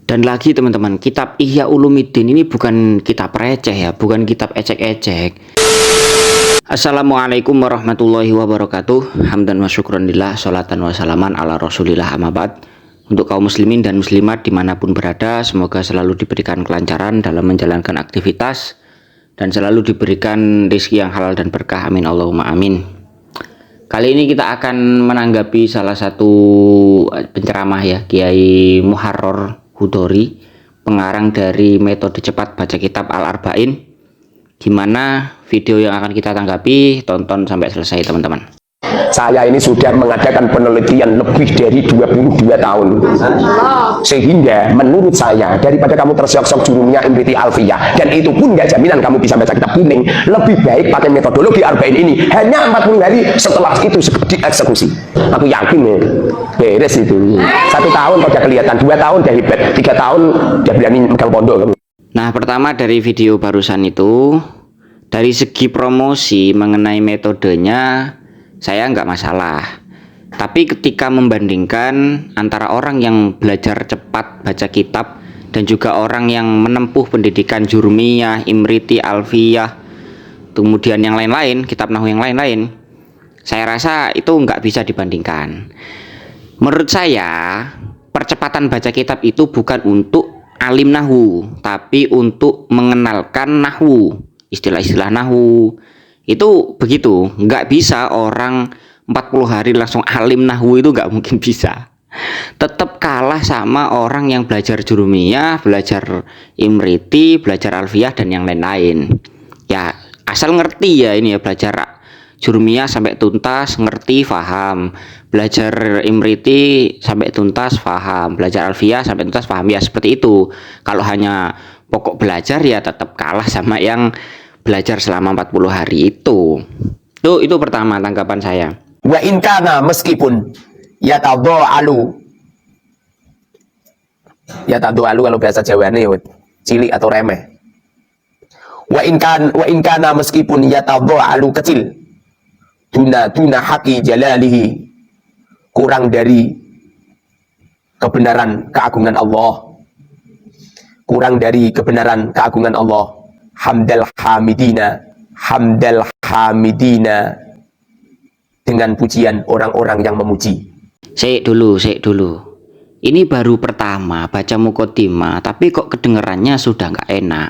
Dan lagi teman-teman, kitab Ihya Ulumuddin ini bukan kitab receh ya, bukan kitab ecek-ecek. Assalamualaikum warahmatullahi wabarakatuh. Hamdan wa syukranillah, sholatan wa salaman ala rasulillah, amma ba'd. Untuk kaum muslimin dan muslimat dimanapun berada, semoga selalu diberikan kelancaran dalam menjalankan aktivitas dan selalu diberikan rezeki yang halal dan berkah, amin Allahumma amin. Kali ini kita akan menanggapi salah satu penceramah ya, Kiai Muharrar Hudori, pengarang dari metode cepat baca kitab Al-Arba'in. Gimana video yang akan kita tanggapi? Tonton sampai selesai teman-teman. Saya ini sudah mengadakan penelitian lebih dari 22 tahun. Sehingga menurut saya, daripada kamu tersiok-siok jurumiyah Imriti Alfiyah, dan itu pun nggak jaminan kamu bisa baca kitab kuning, lebih baik pakai metodologi Arba'in ini. Hanya 40 hari setelah itu dieksekusi. Aku yakin nih, beres itu. 1 tahun udah kelihatan, 2 tahun udah hebat, 3 tahun udah berani megang pondok. Nah, pertama dari video barusan itu, dari segi promosi mengenai metodenya, saya nggak masalah. Tapi ketika membandingkan antara orang yang belajar cepat baca kitab dan juga orang yang menempuh pendidikan jurumiyah, imriti, alfiyah, kemudian yang lain-lain, kitab nahwu yang lain-lain, saya rasa itu nggak bisa dibandingkan. Menurut saya, percepatan baca kitab itu bukan untuk alim nahwu, tapi untuk mengenalkan nahwu, istilah-istilah nahwu. Itu begitu, nggak bisa orang 40 hari langsung alim nahwu, itu nggak mungkin bisa. Tetap kalah sama orang yang belajar jurumiyah, belajar imriti, belajar alfiyah dan yang lain-lain. Ya asal ngerti ya, ini ya, belajar jurumiyah sampai tuntas, ngerti, faham. Belajar imriti sampai tuntas, faham. Belajar alfiyah sampai tuntas, faham. Ya seperti itu. Kalau hanya pokok belajar ya tetap kalah sama yang belajar selama 40 hari itu. Itu pertama tanggapan saya. Wa in kana, meskipun yatadha'alu kalau bahasa Jawa ini cilik atau remeh. Wa in kana, meskipun yatadha'alu kecil, tuna haqi jalalihi, kurang dari kebenaran keagungan Allah, kurang dari kebenaran keagungan Allah. Hamdal hamidina, dengan pujian orang-orang yang memuji. Sik dulu. Ini baru pertama baca muqaddimah, tapi kok kedengerannya sudah nggak enak.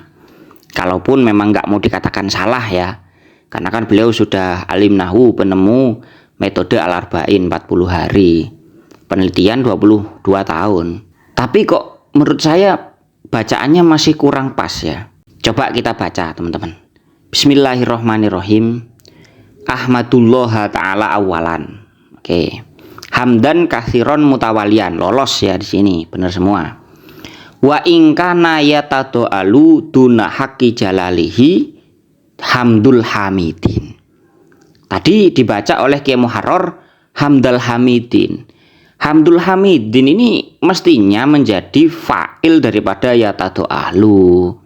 Kalaupun memang nggak mau dikatakan salah ya, karena kan beliau sudah alim nahwu, penemu metode Al-Arba'in 40 hari, penelitian 22 tahun. Tapi kok menurut saya bacaannya masih kurang pas ya. Coba kita baca teman-teman. Bismillahirrohmanirrohim. Ahmadullah ta'ala awalan. Oke. Hamdan kathiron mutawalian. Lolos ya di sini, benar semua. Wa ingkana yatado'alu duna haqqi jalalihi hamdul hamidin. Tadi dibaca oleh Kiai Muharrar hamdal hamidin. Hamdul hamidin ini mestinya menjadi fa'il daripada yatado'alu.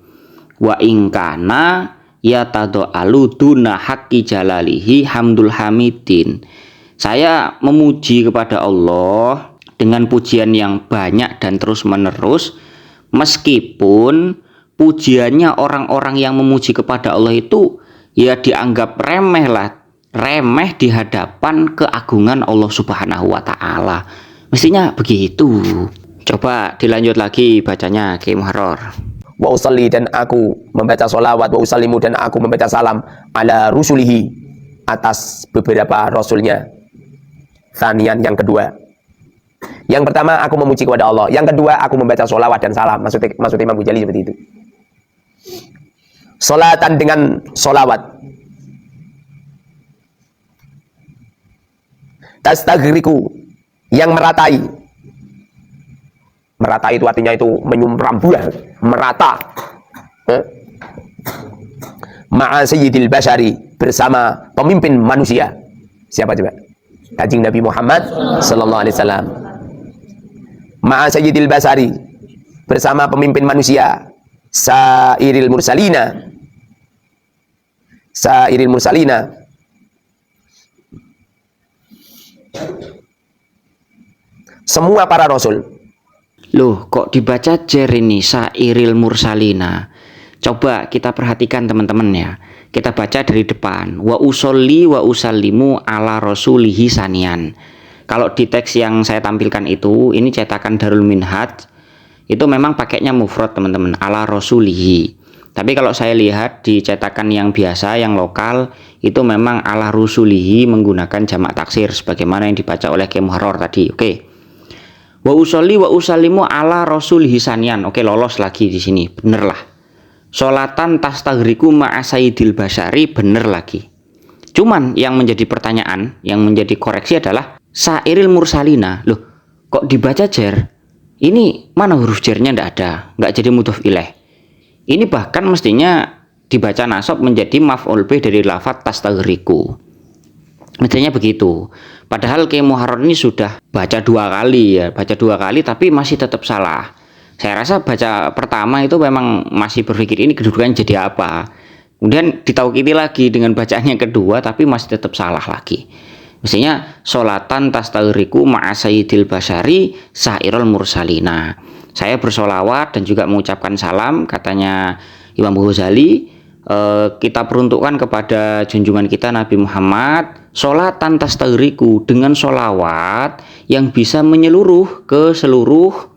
Wa ingkana yatado'alu duna haqqi jalalihi hamdul hamidin. Saya memuji kepada Allah dengan pujian yang banyak dan terus menerus, meskipun pujiannya orang-orang yang memuji kepada Allah itu ya dianggap remeh lah, remeh di hadapan keagungan Allah Subhanahu wa ta'ala. Mestinya begitu. Coba dilanjut lagi bacanya Kiai Muharrar. Wa usalli, dan aku membaca sholawat, wa usallimu, dan aku membaca salam ala rusulihi, atas beberapa rasulnya. Tsaniyan, yang kedua. Yang pertama aku memuji kepada Allah, yang kedua aku membaca sholawat dan salam. Maksud Imam Ghazali seperti itu. Sholatan, dengan sholawat. Tastaghriku, yang meratai. Merata itu artinya itu menyumram buah, merata. Ma'a sayyidil bashari, bersama pemimpin manusia. Siapa coba? Kanjeng Nabi Muhammad sallallahu alaihi wasallam. Ma'a sayyidil bashari, bersama pemimpin manusia. Sairil mursalina, semua para rasul. Loh, kok dibaca jer ini Sairil Mursalina? Coba kita perhatikan teman-teman ya. Kita baca dari depan. Wa usolli wa usallimu ala rasulihi sanian. Kalau di teks yang saya tampilkan itu, ini cetakan Darul Minhaj, itu memang pakainya mufrad teman-teman, ala rasulihi. Tapi kalau saya lihat di cetakan yang biasa, yang lokal, itu memang ala rusulihi menggunakan jamak taksir sebagaimana yang dibaca oleh Kiai Muharrar tadi. Oke. Wa usolli wa usallimu ala rasulihi sanian. Oke, lolos lagi di sini. Bener lah. Sholatan tastaghriku ma'asaidil basyari, bener lagi. Cuman yang menjadi pertanyaan, yang menjadi koreksi adalah Sairil Mursalina. Loh, kok dibaca jer? Ini mana huruf jernya ndak ada, nggak jadi mudhof ilaih. Ini bahkan mestinya dibaca nasab menjadi maf'ul bih dari lafadz tastaghriku. Mestinya begitu. Padahal Kiai Muharrar ini sudah baca 2 kali ya, baca 2 kali tapi masih tetap salah. Saya rasa baca pertama itu memang masih berpikir ini kedudukannya jadi apa. Kemudian ditaukidi lagi dengan bacaan yang kedua tapi masih tetap salah lagi. Mestinya sholatan tastaghriku ma'asaidil basyari sairul mursalina. Saya bersolawat dan juga mengucapkan salam, katanya Imam Ghazali, kita peruntukkan kepada junjungan kita Nabi Muhammad, sholatan tastaghriku, dengan sholawat yang bisa menyeluruh ke seluruh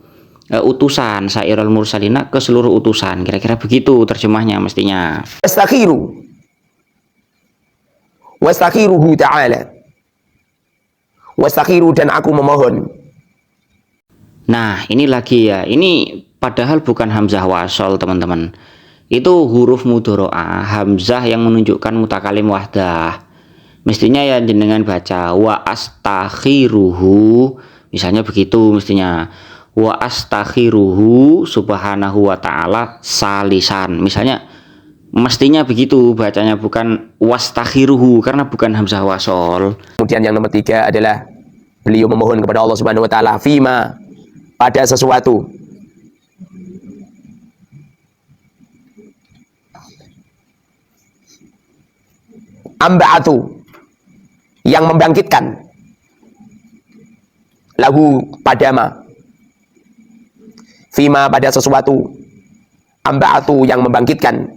utusan, sairul mursalina, ke seluruh utusan. Kira-kira begitu terjemahnya mestinya. Wastakhiruhu ta'ala. Wastakhiru, dan aku memohon. Nah, ini lagi ya. Ini padahal bukan hamzah wasol, teman-teman. Itu huruf mudhoro'ah, hamzah yang menunjukkan mutakalim wahdah. Mestinya ya jenengan baca wa astakhiruhu, misalnya begitu mestinya. Wa astakhiruhu subhanahu wa ta'ala salisan. Misalnya mestinya begitu bacanya, bukan wastakhiruhu, karena bukan hamzah wasol. Kemudian yang nomor 3 adalah beliau memohon kepada Allah Subhanahu wa taala fima, pada sesuatu amba'atu, yang membangkitkan, lahu padama, fima, pada sesuatu amba'atu, yang membangkitkan,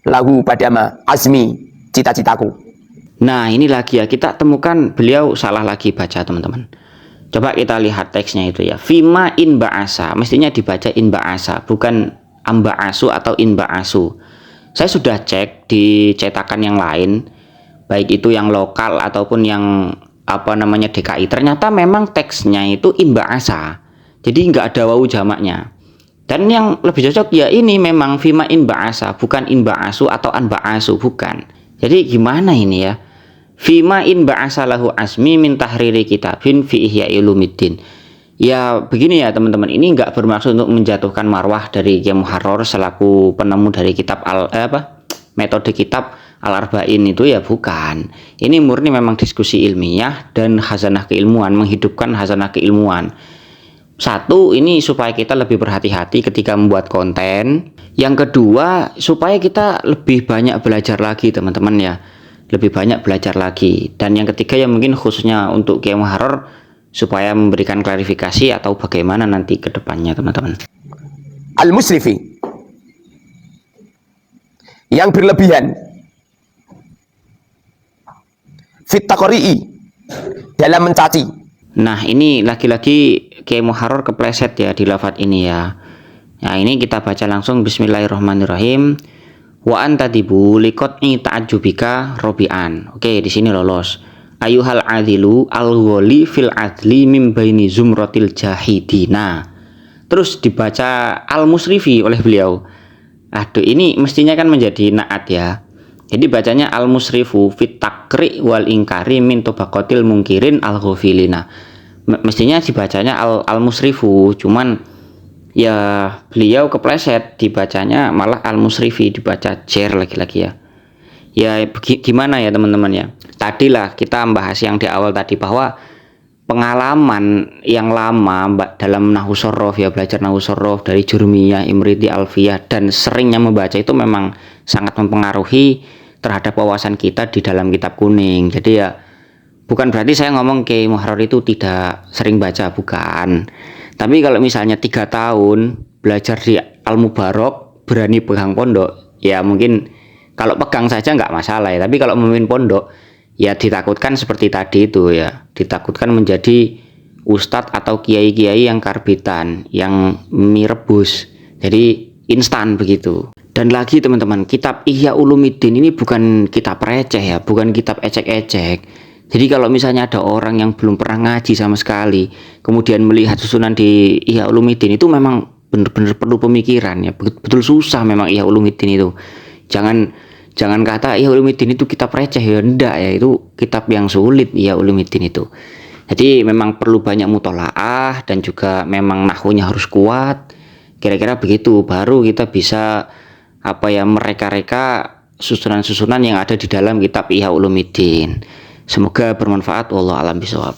lahu padama, azmi, cita-citaku. Nah, ini lagi ya, kita temukan beliau salah lagi baca, teman-teman. Coba kita lihat teksnya itu ya. Fima in ba'asa, mestinya dibaca in ba'asa, bukan amba'asu atau in ba'asu. Saya sudah cek di cetakan yang lain, baik itu yang lokal ataupun yang DKI, ternyata memang teksnya itu in ba'asa. Jadi nggak ada wawu jamaknya. Dan yang lebih cocok ya ini memang fima in ba'asa, bukan in ba'asu atau an ba'asu, bukan. Jadi gimana ini ya? Fima in ba'asa lahu asmi min tahriri kitabin fi ihya'i ulumuddin. Ya begini ya teman-teman, ini nggak bermaksud untuk menjatuhkan marwah dari Kiai Muharrar selaku penemu dari kitab metode kitab Al-Arba'in itu, ya bukan. Ini murni memang diskusi ilmiah dan khazanah keilmuan, menghidupkan khazanah keilmuan. Satu, ini supaya kita lebih berhati-hati ketika membuat konten. Yang kedua, supaya kita lebih banyak belajar lagi teman-teman ya. Lebih banyak belajar lagi. Dan yang ketiga ya mungkin khususnya untuk Kiai Muharrar, supaya memberikan klarifikasi atau bagaimana nanti ke depannya teman-teman. Al-musrifi, yang berlebihan, fit taqri'i, dalam mencaci. Nah, ini lagi-lagi Kiai Muharrar kepleset ya di lafadz ini ya. Nah, ini kita baca langsung. Bismillahirrahmanirrahim. Wa antadibu liqat'i ta'ajjubika robi'an. Oke, di sini lolos. Ayuhal adilu al-ghali fil adli mim baini zumratil jahidina. Terus dibaca al-musrifi oleh beliau. Aduh, ini mestinya kan menjadi naat ya. Jadi bacanya al-musrifu fit takri wal ingkari min tobaqatil mungkirin al-ghafilina. Mestinya dibacanya al-musrifu, cuman ya beliau kepleset, dibacanya malah al-musrifi, dibaca jer lagi-lagi ya. Ya gimana ya teman-teman ya. Tadilah kita membahas yang di awal tadi bahwa pengalaman yang lama dalam nahwu shorof ya, belajar nahwu shorof dari Jurmiyah, Imriti, Alfiyah, dan seringnya membaca itu memang sangat mempengaruhi terhadap wawasan kita di dalam kitab kuning. Jadi ya bukan berarti saya ngomong Kiai Muharrar itu tidak sering baca, bukan. Tapi kalau misalnya 3 tahun belajar di Al Mubarok, berani pegang pondok, ya mungkin kalau pegang saja nggak masalah ya. Tapi kalau memimpin pondok, ya ditakutkan seperti tadi itu ya, ditakutkan menjadi ustadz atau kiai-kiai yang karbitan, yang mie rebus, jadi instan begitu. Dan lagi teman-teman, kitab Ihya Ulumuddin ini bukan kitab receh ya, bukan kitab ecek-ecek. Jadi kalau misalnya ada orang yang belum pernah ngaji sama sekali, kemudian melihat susunan di Ihya Ulumuddin, itu memang benar-benar perlu pemikiran ya, betul susah memang Ihya Ulumuddin itu. Jangan kata Ihya Ulumuddin itu kitab receh ya, enggak ya, itu kitab yang sulit Ihya Ulumuddin itu. Jadi memang perlu banyak mutolaah dan juga memang nahwunya harus kuat. Kira-kira begitu, baru kita bisa mereka-reka susunan-susunan yang ada di dalam kitab Ihya Ulumuddin. Semoga bermanfaat. Wallahu a'lam bishawab.